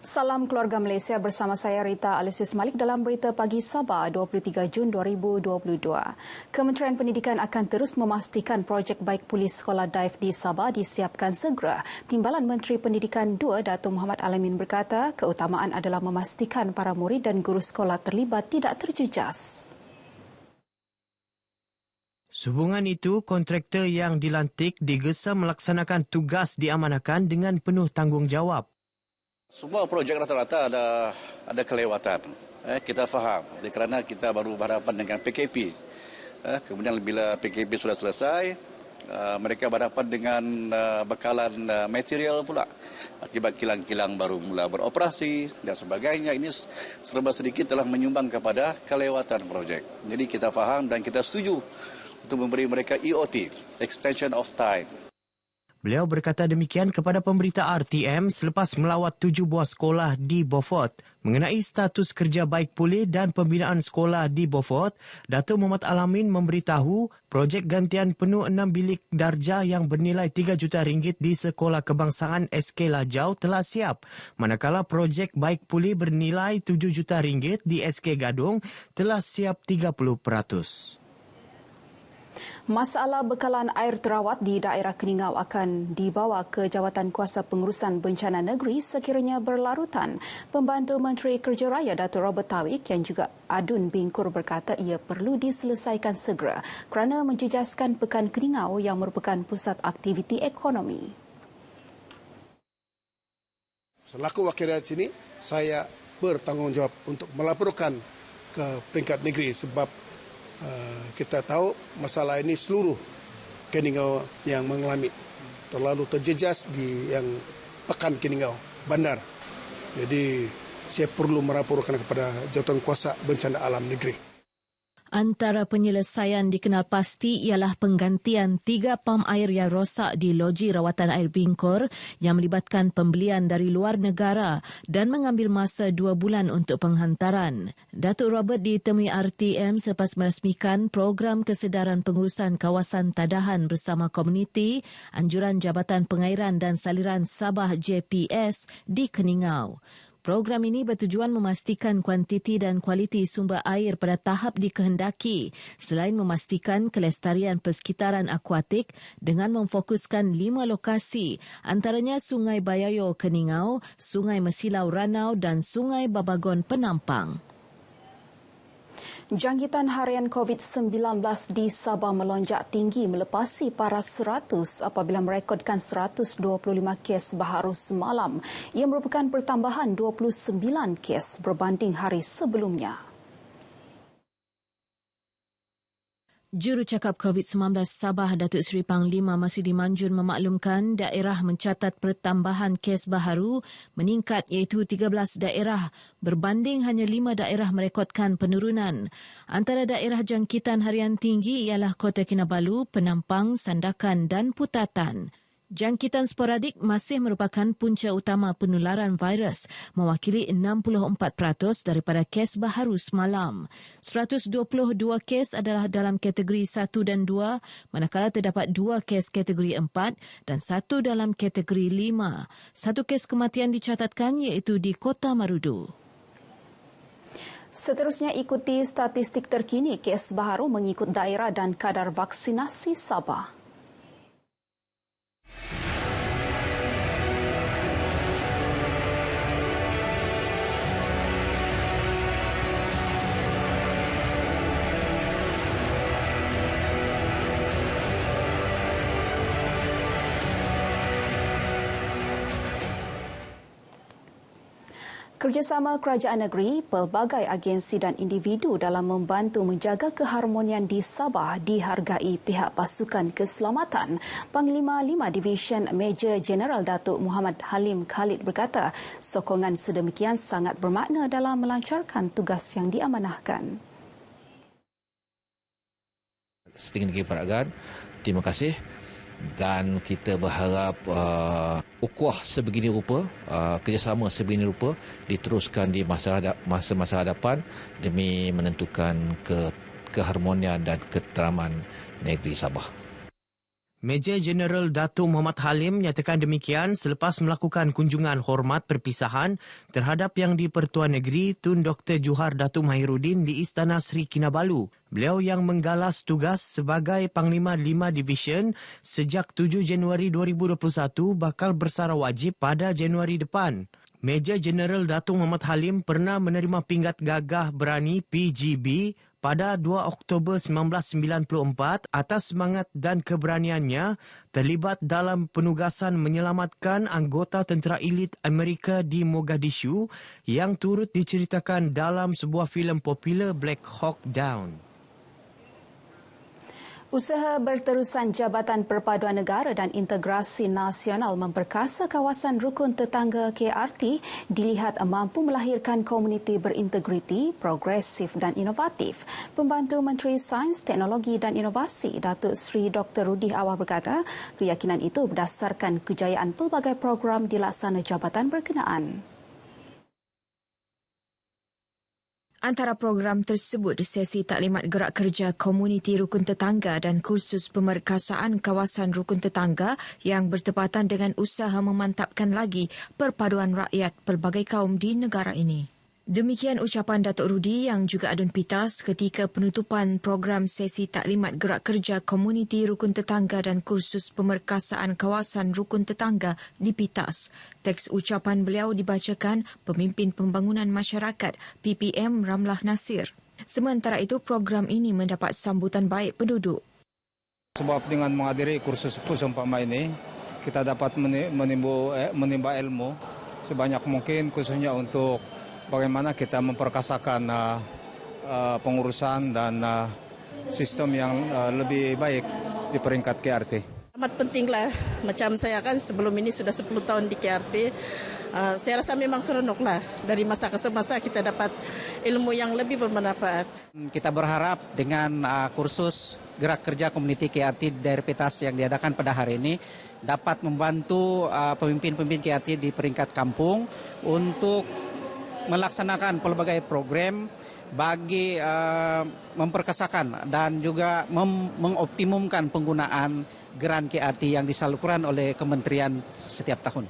Salam keluarga Malaysia, bersama saya Rita Alisius Malik dalam Berita Pagi Sabah 23 Jun 2022. Kementerian Pendidikan akan terus memastikan projek baik pulih sekolah DAIF di Sabah disiapkan segera. Timbalan Menteri Pendidikan 2 Datuk Muhammad Alamin berkata, keutamaan adalah memastikan para murid dan guru sekolah terlibat tidak terjejas. Sehubungan itu, kontraktor yang dilantik digesa melaksanakan tugas diamanahkan dengan penuh tanggungjawab. Semua projek rata-rata ada kelewatan. Kita faham kerana kita baru berhadapan dengan PKP. Kemudian bila PKP sudah selesai, mereka berhadapan dengan bekalan material pula. Akibat kilang-kilang baru mula beroperasi dan sebagainya. Ini serba sedikit telah menyumbang kepada kelewatan projek. Jadi kita faham dan kita setuju untuk memberi mereka EOT, Extension of Time. Beliau berkata demikian kepada pemberita RTM selepas melawat 7 buah sekolah di Beaufort. Mengenai status kerja baik pulih dan pembinaan sekolah di Beaufort, Datuk Muhammad Alamin memberitahu projek gantian penuh 6 bilik darjah yang bernilai RM3 juta di Sekolah Kebangsaan SK Lajau telah siap. Manakala projek baik pulih bernilai RM7 juta di SK Gadong telah siap 30%. Masalah bekalan air terawat di daerah Keningau akan dibawa ke Jawatan Kuasa Pengurusan Bencana Negeri sekiranya berlarutan. Pembantu Menteri Kerja Raya Datuk Robert Tawik yang juga Adun Bingkur berkata ia perlu diselesaikan segera kerana menjejaskan Pekan Keningau yang merupakan pusat aktiviti ekonomi. Selaku wakil rakyat sini, saya bertanggungjawab untuk melaporkan ke peringkat negeri sebab kita tahu masalah ini seluruh Keningau yang mengalami terlalu terjejas di yang Pekan Keningau, bandar. Jadi saya perlu melaporkan kepada Jawatan Kuasa Bencana Alam Negeri. Antara penyelesaian dikenal pasti ialah penggantian 3 pam air yang rosak di loji rawatan air Bingkur yang melibatkan pembelian dari luar negara dan mengambil masa 2 bulan untuk penghantaran. Datuk Robert ditemui RTM selepas merasmikan program kesedaran pengurusan kawasan tadahan bersama komuniti anjuran Jabatan Pengairan dan Saliran Sabah JPS di Keningau. Program ini bertujuan memastikan kuantiti dan kualiti sumber air pada tahap dikehendaki selain memastikan kelestarian persekitaran akuatik dengan memfokuskan 5 lokasi antaranya Sungai Bayayo Keningau, Sungai Mesilau Ranau dan Sungai Babagon Penampang. Jangkitan harian COVID-19 di Sabah melonjak tinggi melepasi paras 100 apabila merekodkan 125 kes baharu semalam. Ia merupakan pertambahan 29 kes berbanding hari sebelumnya. Jurucakap COVID-19 Sabah Datuk Seri Panglima Masudi Manjun memaklumkan daerah mencatat pertambahan kes baharu meningkat iaitu 13 daerah berbanding hanya 5 daerah merekodkan penurunan. Antara daerah jangkitan harian tinggi ialah Kota Kinabalu, Penampang, Sandakan dan Putatan. Jangkitan sporadik masih merupakan punca utama penularan virus, mewakili 64% daripada kes baharu semalam. 122 kes adalah dalam kategori 1 dan 2, manakala terdapat 2 kes kategori 4 dan 1 dalam kategori 5. 1 kes kematian dicatatkan iaitu di Kota Marudu. Seterusnya ikuti statistik terkini kes baharu mengikut daerah dan kadar vaksinasi Sabah. Kerjasama kerajaan negeri, pelbagai agensi dan individu dalam membantu menjaga keharmonian di Sabah dihargai pihak pasukan keselamatan. Panglima 5 Division Major Jeneral Datuk Muhammad Halim Khalid berkata, sokongan sedemikian sangat bermakna dalam melancarkan tugas yang diamanahkan. Setinggi Peragam, terima kasih. Dan kita berharap ukhuwah sebegini rupa, kerjasama sebegini rupa diteruskan di masa-masa hadapan demi menentukan keharmonian dan keteraman negeri Sabah. Major Jeneral Datuk Muhammad Halim nyatakan demikian selepas melakukan kunjungan hormat perpisahan terhadap Yang di-Pertuan Negeri Tun Dr. Johar Datuk Mahiruddin di Istana Sri Kinabalu. Beliau yang menggalas tugas sebagai Panglima 5 Division sejak 7 Januari 2021 bakal bersara wajib pada Januari depan. Major Jeneral Datuk Muhammad Halim pernah menerima pinggat gagah berani PGB pada 2 Oktober 1994 atas semangat dan keberaniannya terlibat dalam penugasan menyelamatkan anggota tentera elit Amerika di Mogadishu yang turut diceritakan dalam sebuah filem popular Black Hawk Down. Usaha berterusan Jabatan Perpaduan Negara dan Integrasi Nasional memperkasa kawasan rukun tetangga KRT dilihat mampu melahirkan komuniti berintegriti, progresif dan inovatif. Pembantu Menteri Sains, Teknologi dan Inovasi, Datuk Seri Dr. Rudi Awah berkata, keyakinan itu berdasarkan kejayaan pelbagai program dilaksana jabatan berkenaan. Antara program tersebut, sesi taklimat gerak kerja komuniti rukun tetangga dan kursus pemerkasaan kawasan rukun tetangga yang bertepatan dengan usaha memantapkan lagi perpaduan rakyat pelbagai kaum di negara ini. Demikian ucapan Datuk Rudi yang juga adun pitas ketika penutupan program sesi taklimat gerak kerja komuniti rukun tetangga dan kursus pemerkasaan kawasan rukun tetangga di Pitas. Teks ucapan beliau dibacakan Pemimpin Pembangunan Masyarakat PPM Ramlah Nasir. Sementara itu, program ini mendapat sambutan baik penduduk. Sebab dengan menghadiri kursus umpama ini, kita dapat menimba ilmu sebanyak mungkin khususnya untuk bagaimana kita memperkasakan pengurusan dan sistem yang lebih baik di peringkat KRT. Amat pentinglah, macam saya kan sebelum ini sudah 10 tahun di KRT, saya rasa memang seronoklah dari masa ke semasa kita dapat ilmu yang lebih bermanfaat. Kita berharap dengan kursus gerak kerja komuniti KRT dari Pitas yang diadakan pada hari ini dapat membantu pemimpin-pemimpin KRT di peringkat kampung untuk melaksanakan pelbagai program bagi memperkasakan dan juga mengoptimumkan penggunaan geran KRT yang disalurkan oleh kementerian setiap tahun.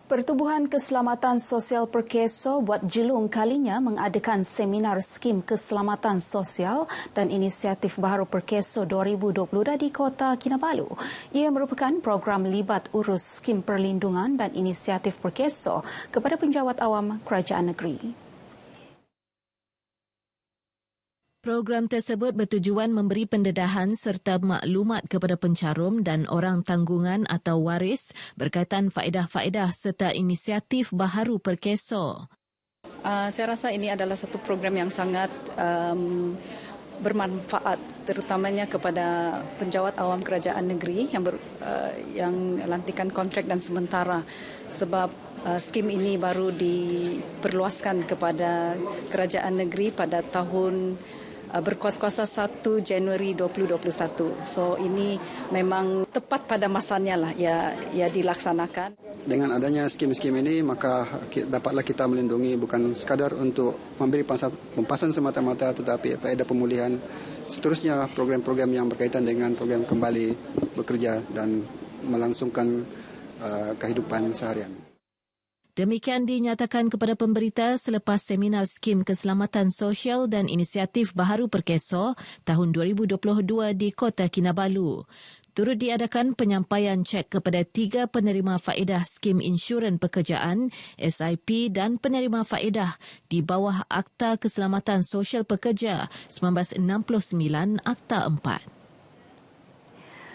Pertubuhan Keselamatan Sosial Perkeso buat jelung kalinya mengadakan seminar skim keselamatan sosial dan inisiatif baharu Perkeso 2020 di Kota Kinabalu. Ia merupakan program libat urus skim perlindungan dan inisiatif Perkeso kepada penjawat awam kerajaan negeri. Program tersebut bertujuan memberi pendedahan serta maklumat kepada pencarum dan orang tanggungan atau waris berkaitan faedah-faedah serta inisiatif baharu Perkeso. Saya rasa ini adalah satu program yang sangat bermanfaat terutamanya kepada penjawat awam kerajaan negeri yang lantikan kontrak dan sementara sebab skim ini baru diperluaskan kepada kerajaan negeri pada tahun berkuat kuasa 1 Januari 2021. So ini memang tepat pada masanya lah ya dilaksanakan. Dengan adanya skim-skim ini maka dapatlah kita melindungi bukan sekadar untuk memberi pempasan semata-mata tetapi faedah pemulihan. Seterusnya program-program yang berkaitan dengan program kembali bekerja dan melangsungkan kehidupan seharian. Demikian dinyatakan kepada pemberita selepas seminar skim keselamatan sosial dan inisiatif baharu Perkeso tahun 2022 di Kota Kinabalu. Turut diadakan penyampaian cek kepada 3 penerima faedah skim insurans pekerjaan, SIP dan penerima faedah di bawah Akta Keselamatan Sosial Pekerja 1969 Akta 4.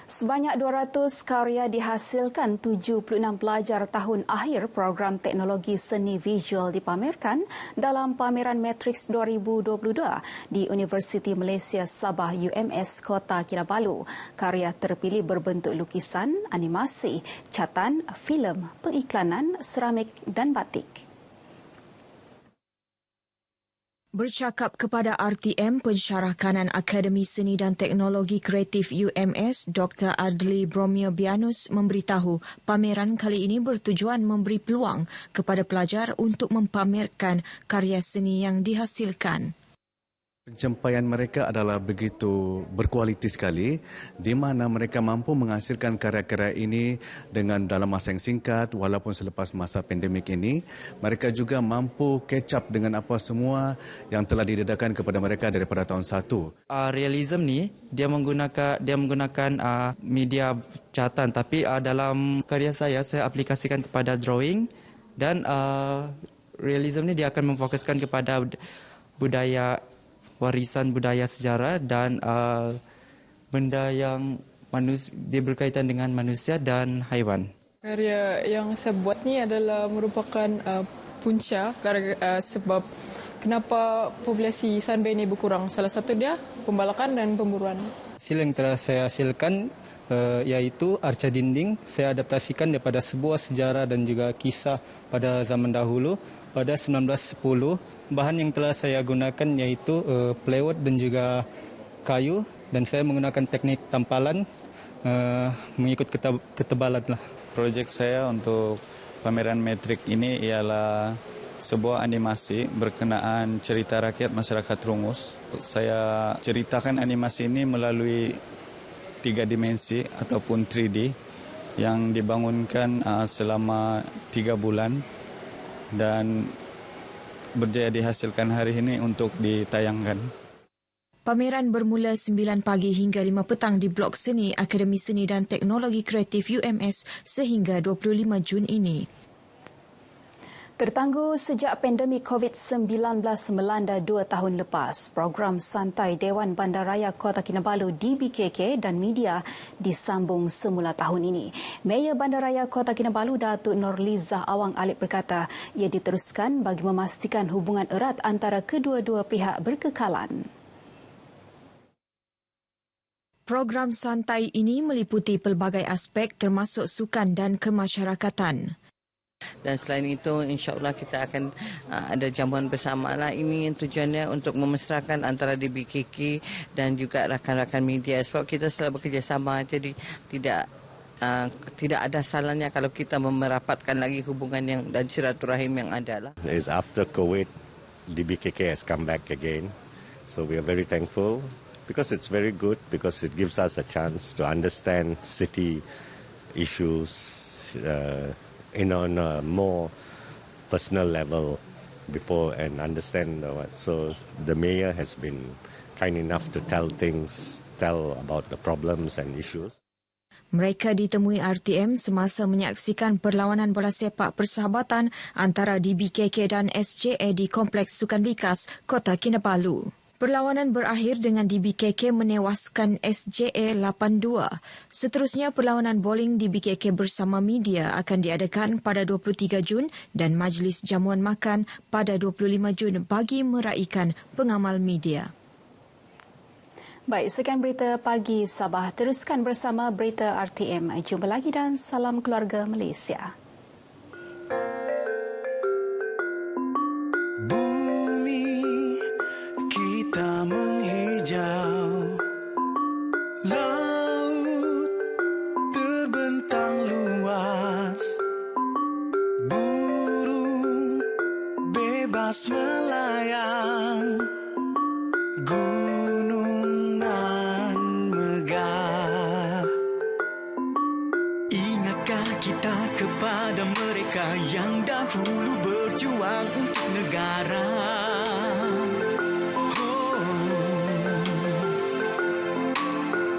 Sebanyak 200 karya dihasilkan 76 pelajar tahun akhir program teknologi seni visual dipamerkan dalam pameran Matrix 2022 di Universiti Malaysia Sabah UMS Kota Kinabalu. Karya terpilih berbentuk lukisan, animasi, catan, filem, pengiklanan, seramik dan batik. Bercakap kepada RTM, Pensyarah Kanan Akademi Seni dan Teknologi Kreatif UMS, Dr. Adli Bromio Bianus memberitahu pameran kali ini bertujuan memberi peluang kepada pelajar untuk mempamerkan karya seni yang dihasilkan. Pencapaian mereka adalah begitu berkualiti sekali, di mana mereka mampu menghasilkan karya-karya ini dengan dalam masa yang singkat walaupun selepas masa pandemik ini. Mereka juga mampu catch up dengan apa semua yang telah didedakan kepada mereka daripada tahun 1. Realism ni dia menggunakan media catatan, tapi dalam karya saya aplikasikan kepada drawing, dan realism ni dia akan memfokuskan kepada warisan budaya sejarah dan benda yang dia berkaitan dengan manusia dan haiwan. Karya yang saya buat ni adalah merupakan punca sebab kenapa populasi sunbear ini berkurang. Salah satu dia pembalakan dan pemburuan. Hasil yang telah saya hasilkan iaitu arca dinding. Saya adaptasikan daripada sebuah sejarah dan juga kisah pada zaman dahulu pada 1910. Bahan yang telah saya gunakan iaitu plywood dan juga kayu, dan saya menggunakan teknik tampalan mengikut ketebalan lah. Projek saya untuk pameran metrik ini ialah sebuah animasi berkenaan cerita rakyat masyarakat Rungus. Saya ceritakan animasi ini melalui 3 dimensi ataupun 3D yang dibangunkan selama 3 bulan dan berjaya dihasilkan hari ini untuk ditayangkan. Pameran bermula 9 pagi hingga 5 petang di Blok Seni Akademi Seni dan Teknologi Kreatif UMS sehingga 25 Jun ini. Tertangguh sejak pandemik COVID-19 melanda 2 tahun lepas, program santai Dewan Bandaraya Kota Kinabalu DBKK dan media disambung semula tahun ini. Mayor Bandaraya Kota Kinabalu Datuk Nurlizah Awang Alip berkata ia diteruskan bagi memastikan hubungan erat antara kedua-dua pihak berkekalan. Program santai ini meliputi pelbagai aspek termasuk sukan dan kemasyarakatan. Dan selain itu, insyaAllah kita akan ada jamuan bersama lah. Ini yang tujuannya untuk memesrakan antara DBKK dan juga rakan-rakan media. Sebab kita selalu bekerjasama, jadi tidak ada salahnya kalau kita merapatkan lagi hubungan yang dan silaturahim yang ada lah. After COVID, DBKK has come back again. So we are very thankful because it's very good, because it gives us a chance to understand city issues on a more personal level before and understand what. So the mayor has been kind enough to tell about the problems and issues. Mereka ditemui RTM semasa menyaksikan perlawanan bola sepak persahabatan antara DBKK dan SJA di Kompleks Sukan Likas, Kota Kinabalu. Perlawanan berakhir dengan DBKK menewaskan SJA 8-2. Seterusnya, perlawanan bowling DBKK bersama media akan diadakan pada 23 Jun dan majlis jamuan makan pada 25 Jun bagi meraihkan pengamal media. Baik, sekian berita pagi Sabah. Teruskan bersama berita RTM. Jumpa lagi dan salam keluarga Malaysia. Kita menghijau, laut terbentang luas, burung bebas melayang, gunung nan megah. Ingatkah kita kepada mereka yang dahulu berjuang untuk negara?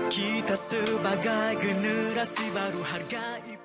Kita sebagai generasi baru hargai